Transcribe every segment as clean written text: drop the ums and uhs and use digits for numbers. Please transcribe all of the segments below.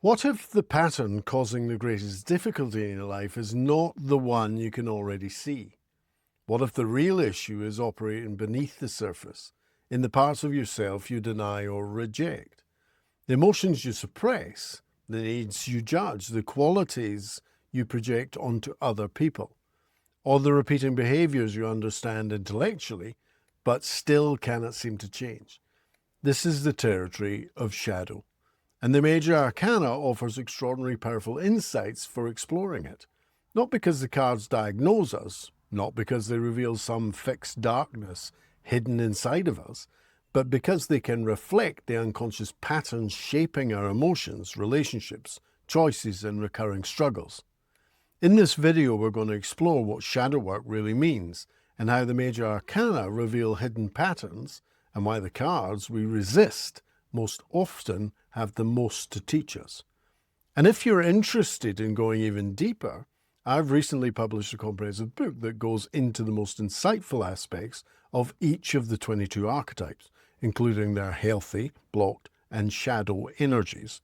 What if the pattern causing the greatest difficulty in your life is not the one you can already see? What if the real issue is operating beneath the surface, in the parts of yourself you deny or reject? The emotions you suppress, the needs you judge, the qualities you project onto other people, or the repeating behaviors you understand intellectually, but still cannot seem to change. This is the territory of shadow. And the Major Arcana offers extraordinarily powerful insights for exploring it. Not because the cards diagnose us, not because they reveal some fixed darkness hidden inside of us, but because they can reflect the unconscious patterns shaping our emotions, relationships, choices, and recurring struggles. In this video, we're going to explore what shadow work really means and how the Major Arcana reveal hidden patterns and why the cards we resist most often have the most to teach us. And if you're interested in going even deeper, I've recently published a comprehensive book that goes into the most insightful aspects of each of the 22 archetypes, including their healthy, blocked, and shadow energies.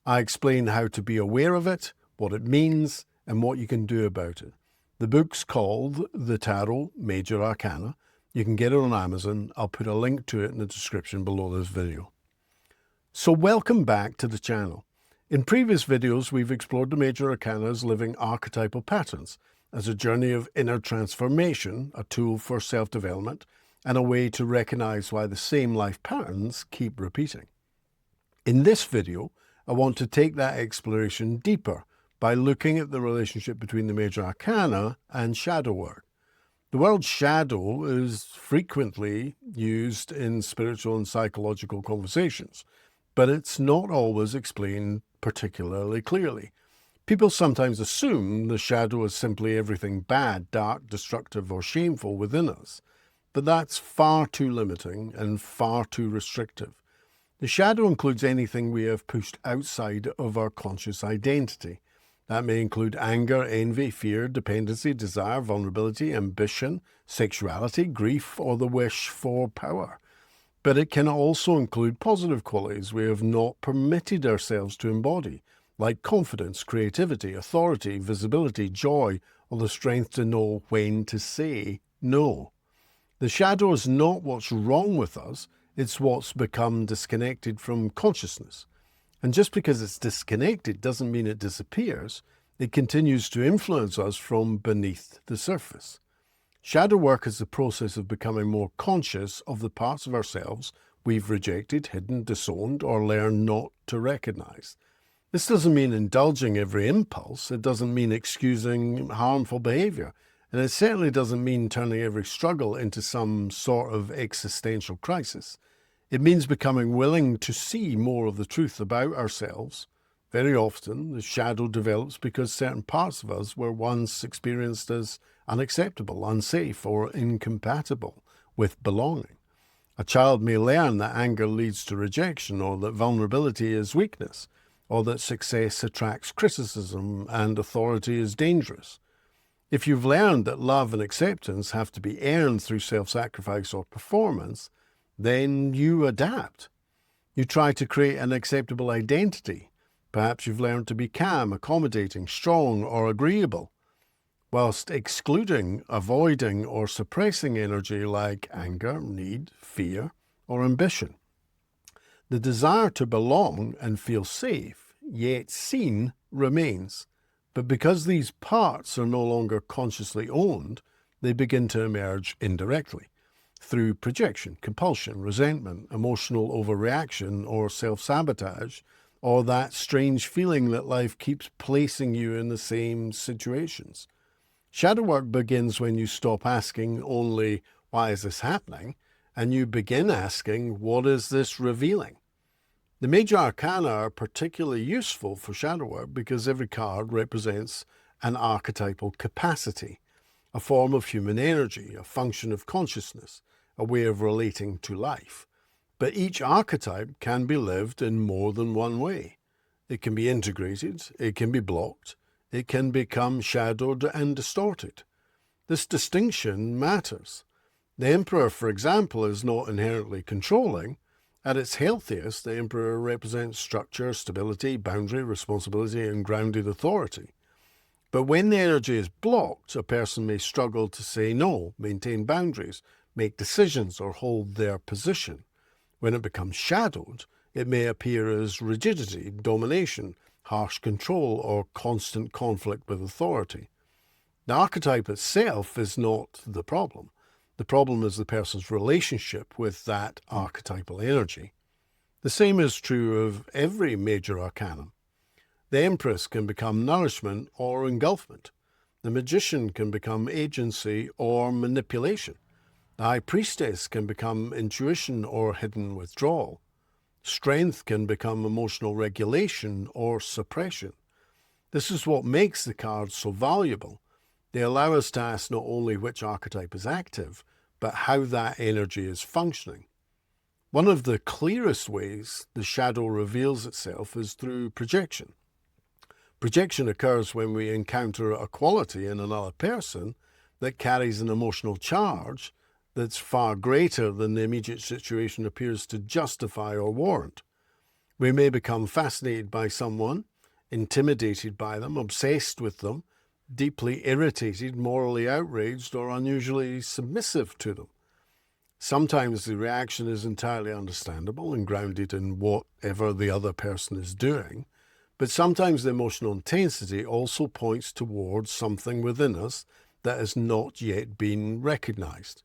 I explain how to be aware of it, what it means, and what you can do about it. The book's called The Tarot Major Arcana. You can get it on Amazon. I'll put a link to it in the description below this video. So welcome back to the channel. In previous videos, we've explored the Major Arcana's living archetypal patterns as a journey of inner transformation, a tool for self-development, and a way to recognize why the same life patterns keep repeating. In this video, I want to take that exploration deeper by looking at the relationship between the Major Arcana and shadow work. The word shadow is frequently used in spiritual and psychological conversations, but it's not always explained particularly clearly. People sometimes assume the shadow is simply everything bad, dark, destructive, or shameful within us, but that's far too limiting and far too restrictive. The shadow includes anything we have pushed outside of our conscious identity. That may include anger, envy, fear, dependency, desire, vulnerability, ambition, sexuality, grief, or the wish for power. But it can also include positive qualities we have not permitted ourselves to embody, like confidence, creativity, authority, visibility, joy, or the strength to know when to say no. The shadow is not what's wrong with us, it's what's become disconnected from consciousness. And just because it's disconnected doesn't mean it disappears. It continues to influence us from beneath the surface. Shadow work is the process of becoming more conscious of the parts of ourselves we've rejected, hidden, disowned, or learned not to recognize. This doesn't mean indulging every impulse. It doesn't mean excusing harmful behavior. And it certainly doesn't mean turning every struggle into some sort of existential crisis. It means becoming willing to see more of the truth about ourselves. Very often, the shadow develops because certain parts of us were once experienced as unacceptable, unsafe, or incompatible with belonging. A child may learn that anger leads to rejection, or that vulnerability is weakness, or that success attracts criticism and authority is dangerous. If you've learned that love and acceptance have to be earned through self-sacrifice or performance, then you adapt. You try to create an acceptable identity. Perhaps you've learned to be calm, accommodating, strong, or agreeable, whilst excluding, avoiding, or suppressing energy like anger, need, fear, or ambition. The desire to belong and feel safe, yet seen, remains. But because these parts are no longer consciously owned, they begin to emerge indirectly through projection, compulsion, resentment, emotional overreaction, or self-sabotage, or that strange feeling that life keeps placing you in the same situations. Shadow work begins when you stop asking only, why is this happening? And you begin asking, what is this revealing? The Major Arcana are particularly useful for shadow work because every card represents an archetypal capacity, a form of human energy, a function of consciousness, a way of relating to life. But each archetype can be lived in more than one way. It can be integrated, it can be blocked, it can become shadowed and distorted. This distinction matters. The Emperor, for example, is not inherently controlling, At its healthiest, the Emperor represents structure, stability, boundary, responsibility, and grounded authority. But when the energy is blocked, a person may struggle to say no, maintain boundaries, make decisions, or hold their position. When it becomes shadowed, it may appear as rigidity, domination, harsh control, or constant conflict with authority. The archetype itself is not the problem. The problem is the person's relationship with that archetypal energy. The same is true of every major arcana. The Empress can become nourishment or engulfment. The Magician can become agency or manipulation. The High Priestess can become intuition or hidden withdrawal. Strength can become emotional regulation or suppression. This is what makes the cards so valuable. They allow us to ask not only which archetype is active, but how that energy is functioning. One of the clearest ways the shadow reveals itself is through projection. Projection occurs when we encounter a quality in another person that carries an emotional charge that's far greater than the immediate situation appears to justify or warrant. We may become fascinated by someone, intimidated by them, obsessed with them, deeply irritated, morally outraged, or unusually submissive to them. Sometimes the reaction is entirely understandable and grounded in whatever the other person is doing, but sometimes the emotional intensity also points towards something within us that has not yet been recognized.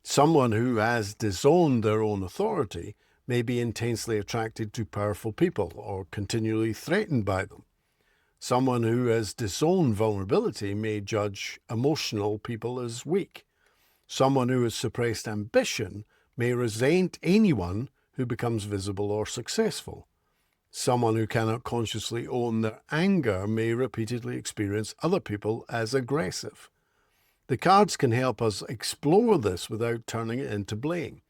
Someone who has disowned their own authority may be intensely attracted to powerful people or continually threatened by them. Someone who has disowned vulnerability may judge emotional people as weak. Someone who has suppressed ambition may resent anyone who becomes visible or successful. Someone who cannot consciously own their anger may repeatedly experience other people as aggressive. The cards can help us explore this without turning it into blame.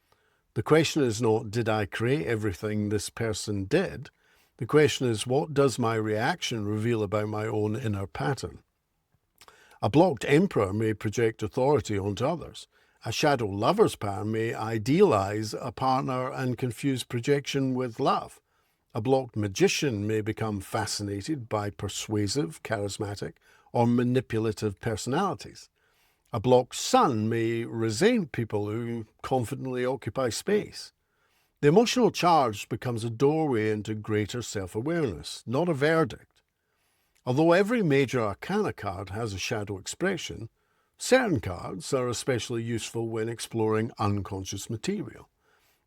The question is not, did I create everything this person did? The question is, what does my reaction reveal about my own inner pattern? A blocked emperor may project authority onto others. A shadow lover's pair may idealize a partner and confuse projection with love. A blocked magician may become fascinated by persuasive, charismatic, or manipulative personalities. A blocked sun may resent people who confidently occupy space. The emotional charge becomes a doorway into greater self-awareness, not a verdict. Although every major arcana card has a shadow expression, certain cards are especially useful when exploring unconscious material.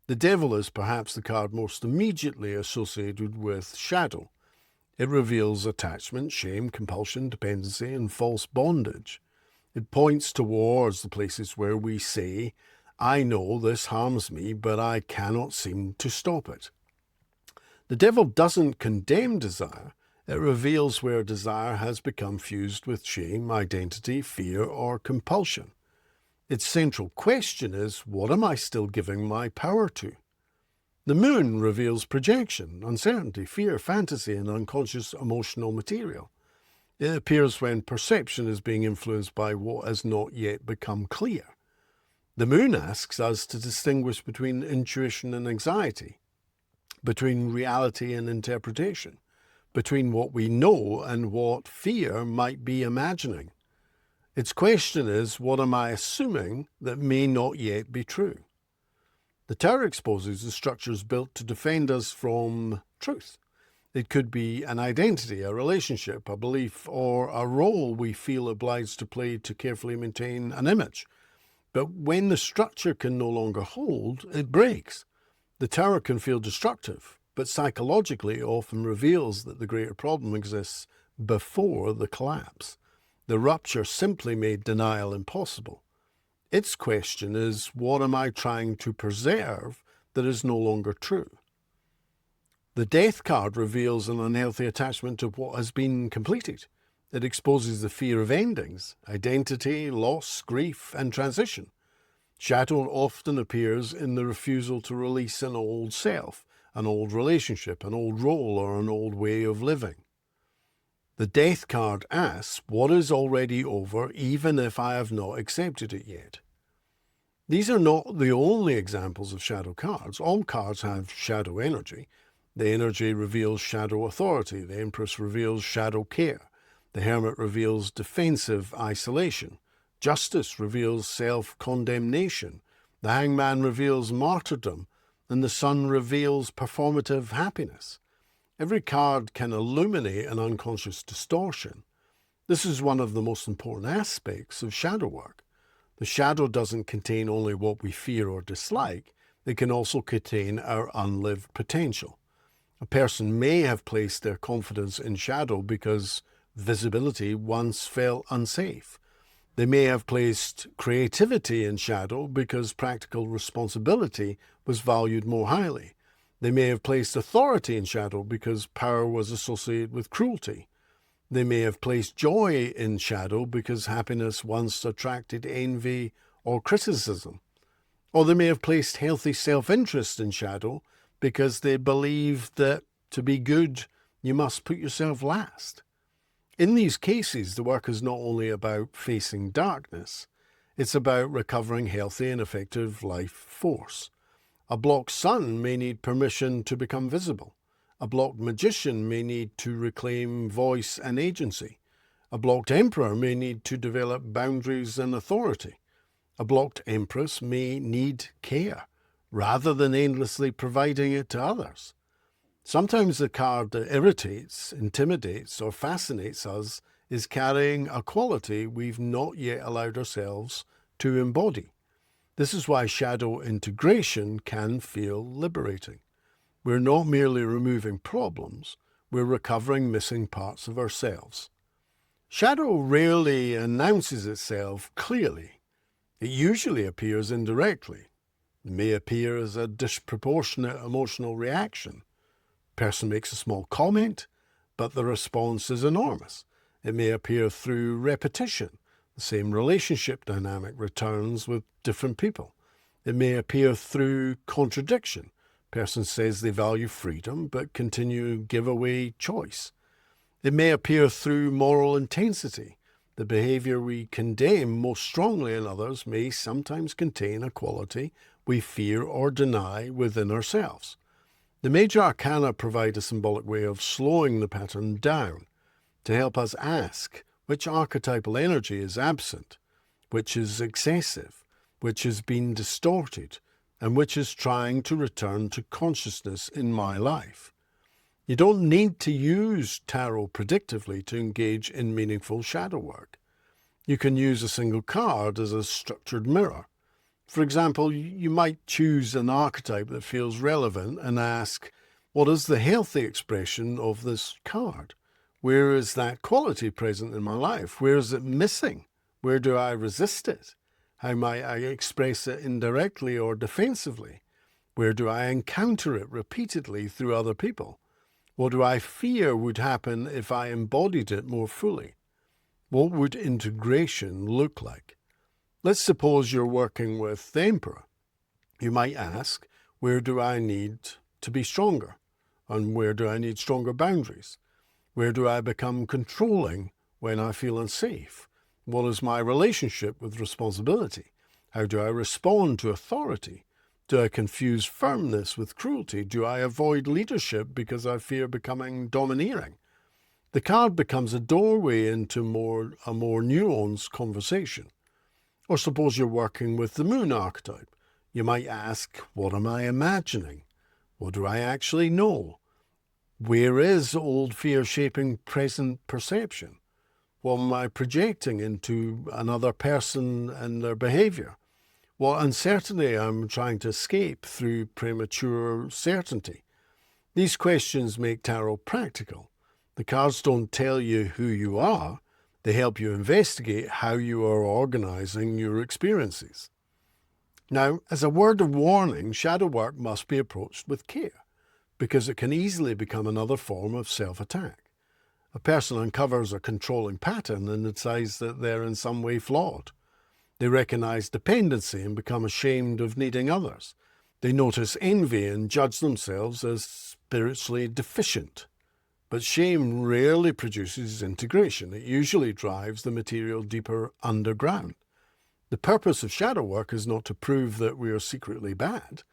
The Devil is perhaps the card most immediately associated with shadow. It reveals attachment, shame, compulsion, dependency, and false bondage. It points towards the places where we say, I know this harms me, but I cannot seem to stop it. The Devil doesn't condemn desire. It reveals where desire has become fused with shame, identity, fear, or compulsion. Its central question is, what am I still giving my power to? The Moon reveals projection, uncertainty, fear, fantasy, and unconscious emotional material. It appears when perception is being influenced by what has not yet become clear. The Moon asks us to distinguish between intuition and anxiety, between reality and interpretation, between what we know and what fear might be imagining. Its question is, what am I assuming that may not yet be true? The Tower exposes the structures built to defend us from truth. It could be an identity, a relationship, a belief, or a role we feel obliged to play to carefully maintain an image. But when the structure can no longer hold, it breaks. The Tower can feel destructive, but psychologically it often reveals that the greater problem exists before the collapse. The rupture simply made denial impossible. Its question is, what am I trying to preserve that is no longer true? The Death card reveals an unhealthy attachment to what has been completed. It exposes the fear of endings, identity, loss, grief, and transition. Shadow often appears in the refusal to release an old self, an old relationship, an old role, or an old way of living. The Death card asks, what is already over even if I have not accepted it yet? These are not the only examples of shadow cards. All cards have shadow energy. The energy reveals shadow authority. The Empress reveals shadow care. The Hermit reveals defensive isolation. Justice reveals self-condemnation. The Hangman reveals martyrdom. And the Sun reveals performative happiness. Every card can illuminate an unconscious distortion. This is one of the most important aspects of shadow work. The shadow doesn't contain only what we fear or dislike. It can also contain our unlived potential. A person may have placed their confidence in shadow because visibility once felt unsafe. They may have placed creativity in shadow because practical responsibility was valued more highly. They may have placed authority in shadow because power was associated with cruelty. They may have placed joy in shadow because happiness once attracted envy or criticism. Or they may have placed healthy self-interest in shadow because they believed that to be good, you must put yourself last. In these cases, the work is not only about facing darkness, it's about recovering healthy and effective life force. A blocked sun may need permission to become visible. A blocked magician may need to reclaim voice and agency. A blocked emperor may need to develop boundaries and authority. A blocked empress may need care, rather than endlessly providing it to others. Sometimes the card that irritates, intimidates, or fascinates us is carrying a quality we've not yet allowed ourselves to embody. This is why shadow integration can feel liberating. We're not merely removing problems, we're recovering missing parts of ourselves. Shadow rarely announces itself clearly. It usually appears indirectly. It may appear as a disproportionate emotional reaction. A person makes a small comment, but the response is enormous. It may appear through repetition. The same relationship dynamic returns with different people. It may appear through contradiction. A person says they value freedom, but continue to give away choice. It may appear through moral intensity. The behavior we condemn most strongly in others may sometimes contain a quality we fear or deny within ourselves. The Major Arcana provide a symbolic way of slowing the pattern down to help us ask which archetypal energy is absent, which is excessive, which has been distorted, and which is trying to return to consciousness in my life. You don't need to use tarot predictively to engage in meaningful shadow work. You can use a single card as a structured mirror. For example, you might choose an archetype that feels relevant and ask, what is the healthy expression of this card? Where is that quality present in my life? Where is it missing? Where do I resist it? How might I express it indirectly or defensively? Where do I encounter it repeatedly through other people? What do I fear would happen if I embodied it more fully? What would integration look like? Let's suppose you're working with the Emperor. You might ask, where do I need to be stronger? And where do I need stronger boundaries? Where do I become controlling when I feel unsafe? What is my relationship with responsibility? How do I respond to authority? Do I confuse firmness with cruelty? Do I avoid leadership because I fear becoming domineering? The card becomes a doorway into a more nuanced conversation. Or suppose you're working with the Moon archetype. You might ask, what am I imagining? What do I actually know? Where is old fear shaping present perception? What am I projecting into another person and their behavior? What uncertainty I'm trying to escape through premature certainty? These questions make tarot practical. The cards don't tell you who you are. They help you investigate how you are organizing your experiences. Now, as a word of warning, shadow work must be approached with care, because it can easily become another form of self-attack. A person uncovers a controlling pattern and decides that they're in some way flawed. They recognize dependency and become ashamed of needing others. They notice envy and judge themselves as spiritually deficient. But shame rarely produces integration. It usually drives the material deeper underground. The purpose of shadow work is not to prove that we are secretly bad.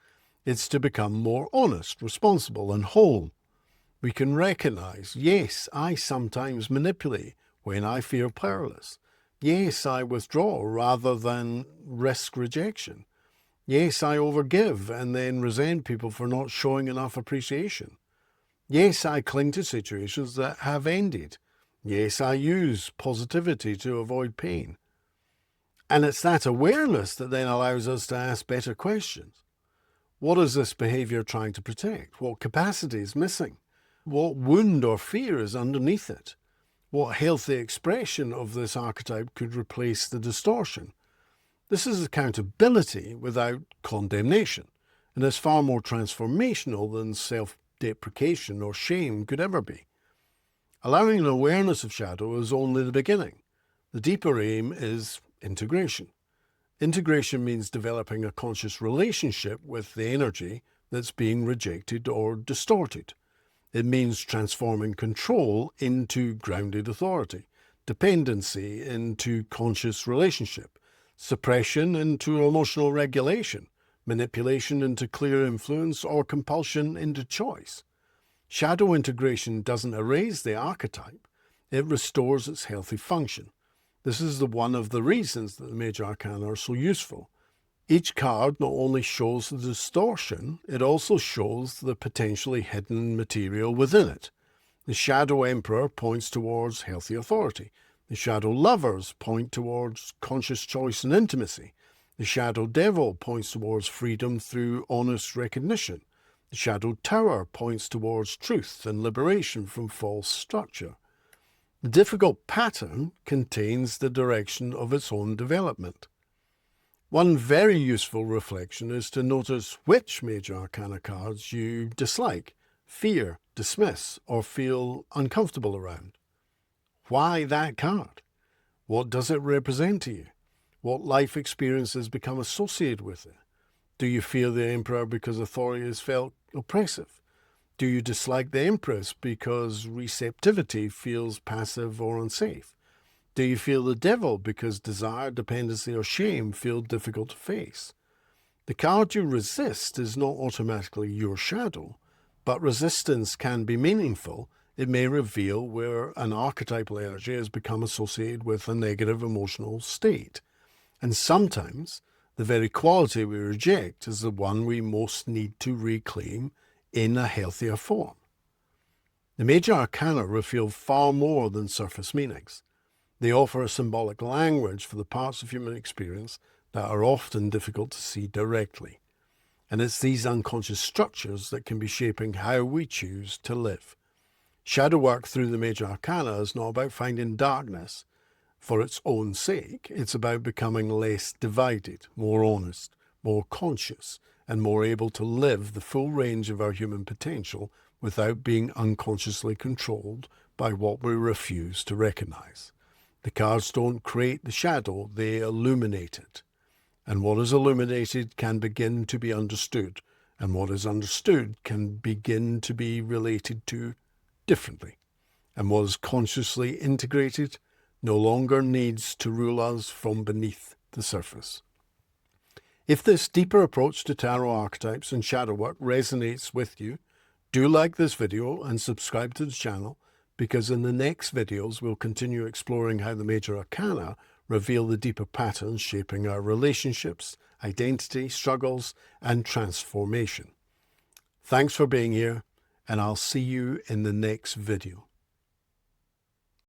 It's to become more honest, responsible, and whole. We can recognize, yes, I sometimes manipulate when I feel powerless. Yes, I withdraw rather than risk rejection. Yes, I overgive and then resent people for not showing enough appreciation. Yes, I cling to situations that have ended. Yes, I use positivity to avoid pain. And it's that awareness that then allows us to ask better questions. What is this behavior trying to protect? What capacity is missing? What wound or fear is underneath it? What healthy expression of this archetype could replace the distortion? This is accountability without condemnation, and is far more transformational than self-deprecation or shame could ever be. Allowing an awareness of shadow is only the beginning. The deeper aim is integration. Integration means developing a conscious relationship with the energy that's being rejected or distorted. It means transforming control into grounded authority, dependency into conscious relationship, suppression into emotional regulation, manipulation into clear influence, or compulsion into choice. Shadow integration doesn't erase the archetype, it restores its healthy function. This is one of the reasons that the Major Arcana are so useful. Each card not only shows the distortion, it also shows the potentially hidden material within it. The Shadow Emperor points towards healthy authority. The Shadow Lovers point towards conscious choice and intimacy. The Shadow Devil points towards freedom through honest recognition. The Shadow Tower points towards truth and liberation from false structure. The difficult pattern contains the direction of its own development. One very useful reflection is to notice which Major Arcana cards you dislike, fear, dismiss, or feel uncomfortable around. Why that card? What does it represent to you? What life experiences become associated with it? Do you fear the Emperor because authority is felt oppressive? Do you dislike the Empress because receptivity feels passive or unsafe? Do you feel the Devil because desire, dependency, or shame feel difficult to face? The card you resist is not automatically your shadow, but resistance can be meaningful. It may reveal where an archetypal energy has become associated with a negative emotional state. And sometimes the very quality we reject is the one we most need to reclaim in a healthier form. The Major Arcana reveal far more than surface meanings. They offer a symbolic language for the parts of human experience that are often difficult to see directly. And it's these unconscious structures that can be shaping how we choose to live. Shadow work through the Major Arcana is not about finding darkness for its own sake. It's about becoming less divided, more honest, more conscious, and more able to live the full range of our human potential without being unconsciously controlled by what we refuse to recognize. The cards don't create the shadow, they illuminate it. And what is illuminated can begin to be understood, and what is understood can begin to be related to differently. And what is consciously integrated no longer needs to rule us from beneath the surface. If this deeper approach to tarot archetypes and shadow work resonates with you, do like this video and subscribe to the channel, because in the next videos we'll continue exploring how the Major Arcana reveal the deeper patterns shaping our relationships, identity, struggles, and transformation. Thanks for being here, and I'll see you in the next video.